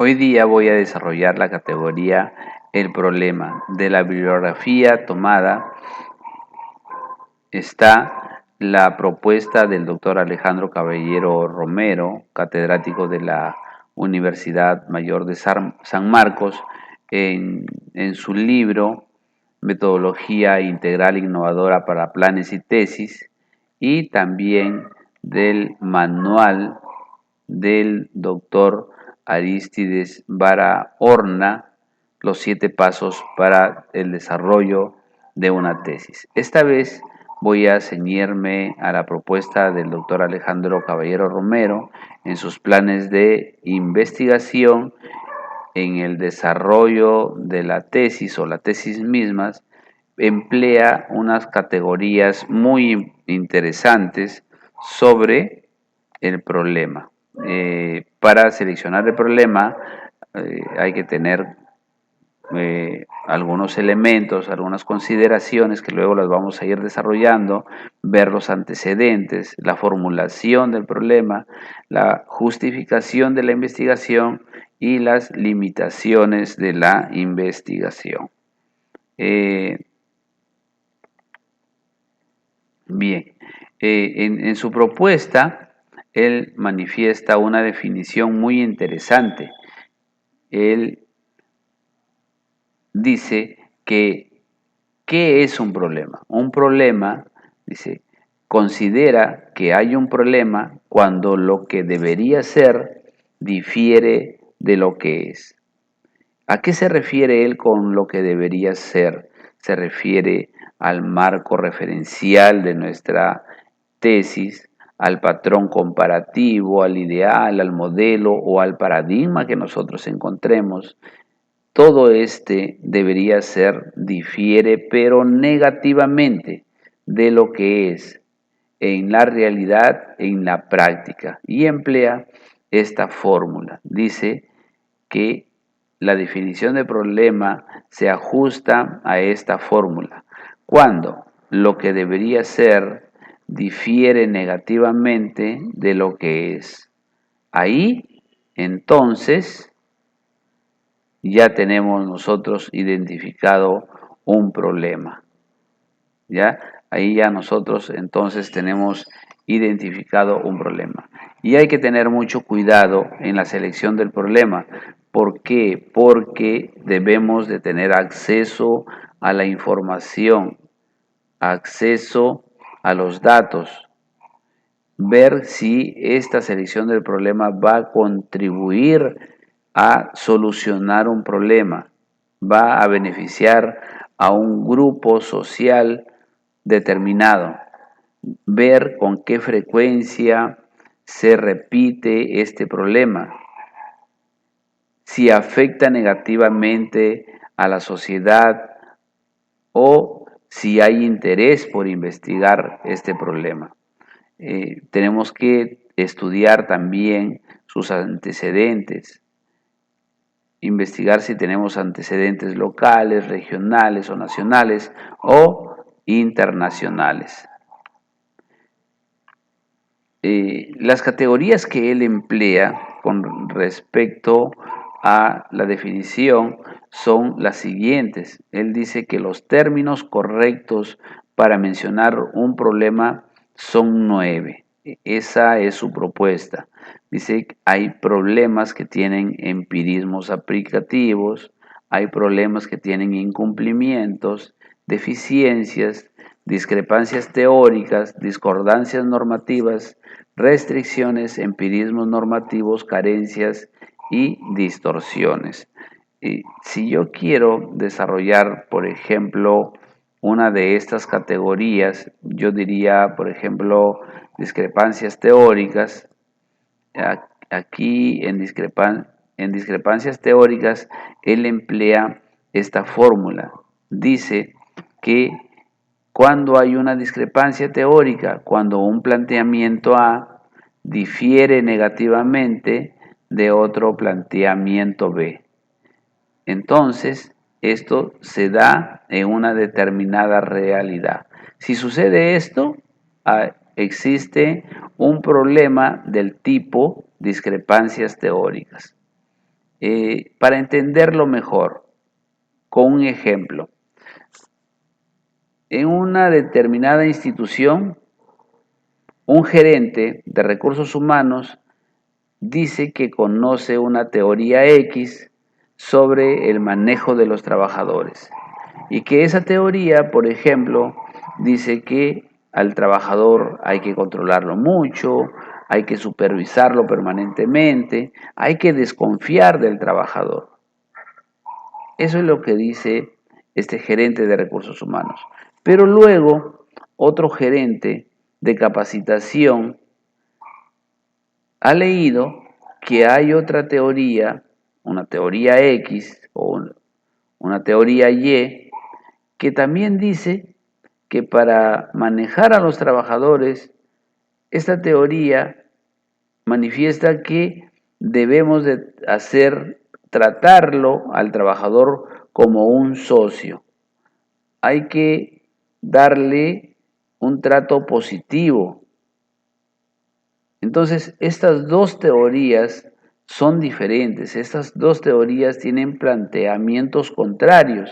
Hoy día voy a desarrollar la categoría El problema. De la bibliografía tomada está la propuesta del doctor Alejandro Caballero Romero, catedrático de la Universidad Mayor de San Marcos, en su libro Metodología Integral Innovadora para Planes y Tesis, y también del manual del doctor Arístides Vara Horna, Los 7 pasos para el desarrollo de una tesis. Esta vez voy a ceñirme a la propuesta del doctor Alejandro Caballero Romero en sus planes de investigación en el desarrollo de la tesis o la tesis mismas. Emplea unas categorías muy interesantes sobre el problema. Para seleccionar el problema hay que tener algunos elementos, algunas consideraciones que luego las vamos a ir desarrollando, ver los antecedentes, la formulación del problema, la justificación de la investigación y las limitaciones de la investigación. Bien, en su propuesta, él manifiesta una definición muy interesante. Él dice que, ¿qué es un problema? Un problema, dice, considera que hay un problema cuando lo que debería ser difiere de lo que es. ¿A qué se refiere él con lo que debería ser? Se refiere al marco referencial de nuestra tesis, al patrón comparativo, al ideal, al modelo o al paradigma que nosotros encontremos. Todo este debería ser, difiere, pero negativamente de lo que es en la realidad, en la práctica. Y emplea esta fórmula. Dice que la definición de problema se ajusta a esta fórmula. Cuando lo que debería ser difiere negativamente de lo que es. Ahí, entonces, ya tenemos nosotros identificado un problema. ¿Ya? Ahí ya nosotros entonces tenemos identificado un problema. Y hay que tener mucho cuidado en la selección del problema. ¿Por qué? Porque debemos de tener acceso a la información, acceso a los datos, ver si esta selección del problema va a contribuir a solucionar un problema, va a beneficiar a un grupo social determinado, ver con qué frecuencia se repite este problema, si afecta negativamente a la sociedad o si hay interés por investigar este problema. Tenemos que estudiar también sus antecedentes, investigar si tenemos antecedentes locales, regionales o nacionales o internacionales. Las categorías que él emplea con respecto a la definición son las siguientes. Él dice que los términos correctos para mencionar un problema son 9. Esa es su propuesta. Dice que hay problemas que tienen empirismos aplicativos, hay problemas que tienen incumplimientos, deficiencias, discrepancias teóricas, discordancias normativas, restricciones, empirismos normativos, carencias y distorsiones. Si yo quiero desarrollar, por ejemplo, una de estas categorías, yo diría, por ejemplo, discrepancias teóricas. Aquí en discrepancias teóricas, él emplea esta fórmula. Dice que cuando hay una discrepancia teórica, cuando un planteamiento A difiere negativamente de otro planteamiento B. Entonces, esto se da en una determinada realidad. Si sucede esto, existe un problema del tipo discrepancias teóricas. para entenderlo mejor, con un ejemplo. En una determinada institución, un gerente de recursos humanos dice que conoce una teoría X sobre el manejo de los trabajadores y que esa teoría, por ejemplo, dice que al trabajador hay que controlarlo mucho, hay que supervisarlo permanentemente, hay que desconfiar del trabajador. Eso es lo que dice este gerente de recursos humanos. Pero luego, otro gerente de capacitación ha leído que hay otra teoría, una teoría X o una teoría Y, que también dice que para manejar a los trabajadores, esta teoría manifiesta que debemos de tratarlo al trabajador como un socio. Hay que darle un trato positivo. Entonces, estas dos teorías son diferentes, estas dos teorías tienen planteamientos contrarios.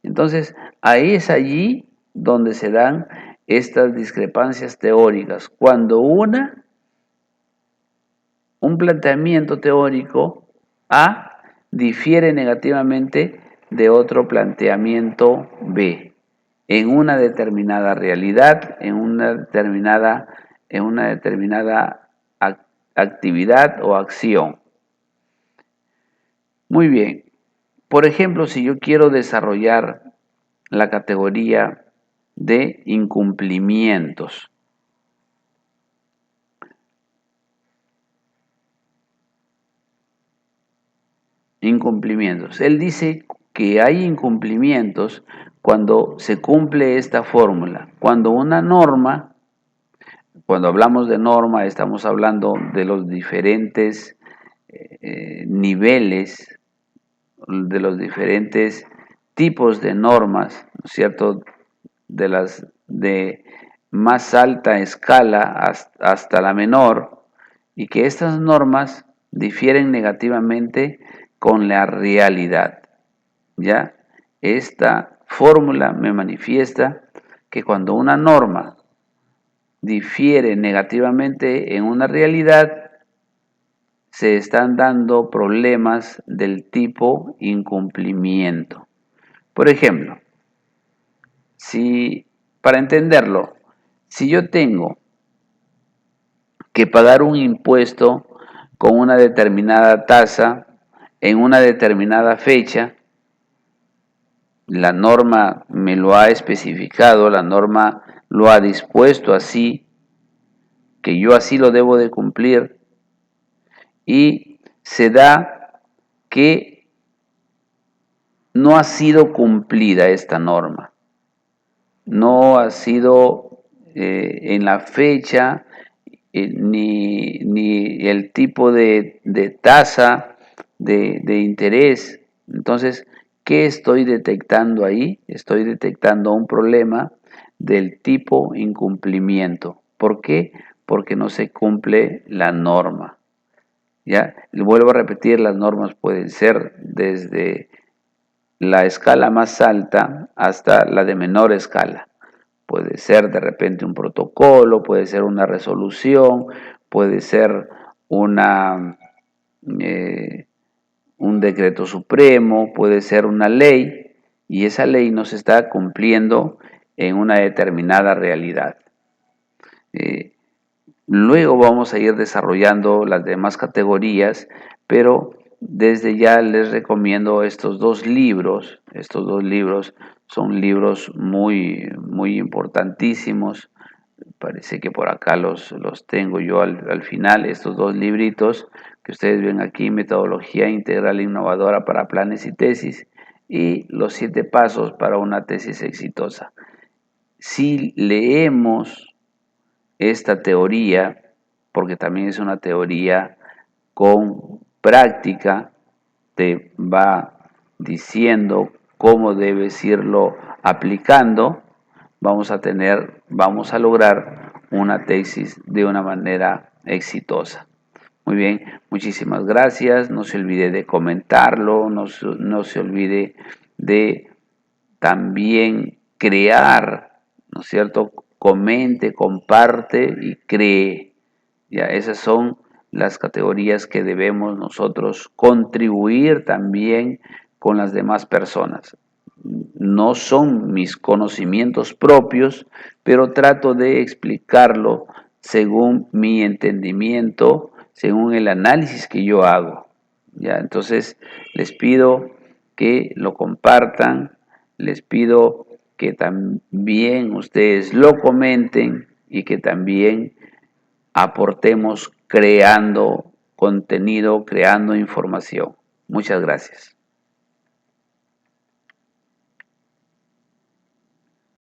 Entonces, ahí es allí donde se dan estas discrepancias teóricas, cuando un planteamiento teórico A difiere negativamente de otro planteamiento B en una determinada realidad, en una determinada actividad o acción. Muy bien. Por ejemplo, si yo quiero desarrollar la categoría de incumplimientos. Incumplimientos. Él dice que hay incumplimientos cuando se cumple esta fórmula. Cuando una norma, cuando hablamos de norma, estamos hablando de los diferentes niveles, de los diferentes tipos de normas, ¿no es cierto? De las de más alta escala hasta la menor, y que estas normas difieren negativamente con la realidad. ¿Ya? Esta fórmula me manifiesta que cuando una norma difiere negativamente en una realidad, se están dando problemas del tipo incumplimiento. Por ejemplo, para entenderlo, si yo tengo que pagar un impuesto con una determinada tasa en una determinada fecha, la norma me lo ha especificado, la norma lo ha dispuesto así, que yo así lo debo de cumplir, y se da que no ha sido cumplida esta norma, no ha sido en la fecha ni el tipo de tasa de interés. Entonces, ¿qué estoy detectando ahí? Estoy detectando un problema del tipo incumplimiento. ¿Por qué? Porque no se cumple la norma. ¿Ya? Y vuelvo a repetir, las normas pueden ser desde la escala más alta hasta la de menor escala. Puede ser de repente un protocolo, puede ser una resolución, puede ser una, un decreto supremo, puede ser una ley, y esa ley no se está cumpliendo en una determinada realidad. Luego vamos a ir desarrollando las demás categorías, pero desde ya les recomiendo estos dos libros. Estos dos libros son libros muy importantísimos. Parece que por acá los tengo yo al final, estos dos libritos que ustedes ven aquí, Metodología Integral e Innovadora para Planes y Tesis, y Los 7 Pasos para una Tesis Exitosa. Si leemos esta teoría, porque también es una teoría con práctica, te va diciendo cómo debes irlo aplicando, vamos a lograr una tesis de una manera exitosa. Muy bien, muchísimas gracias. No se olvide de comentarlo, no se olvide de también crear, ¿no es cierto? Comente, comparte y cree. Ya, esas son las categorías que debemos nosotros contribuir también con las demás personas. No son mis conocimientos propios, pero trato de explicarlo según mi entendimiento, según el análisis que yo hago. Ya, entonces les pido que lo compartan, les pido que también ustedes lo comenten y que también aportemos creando contenido, creando información. Muchas gracias.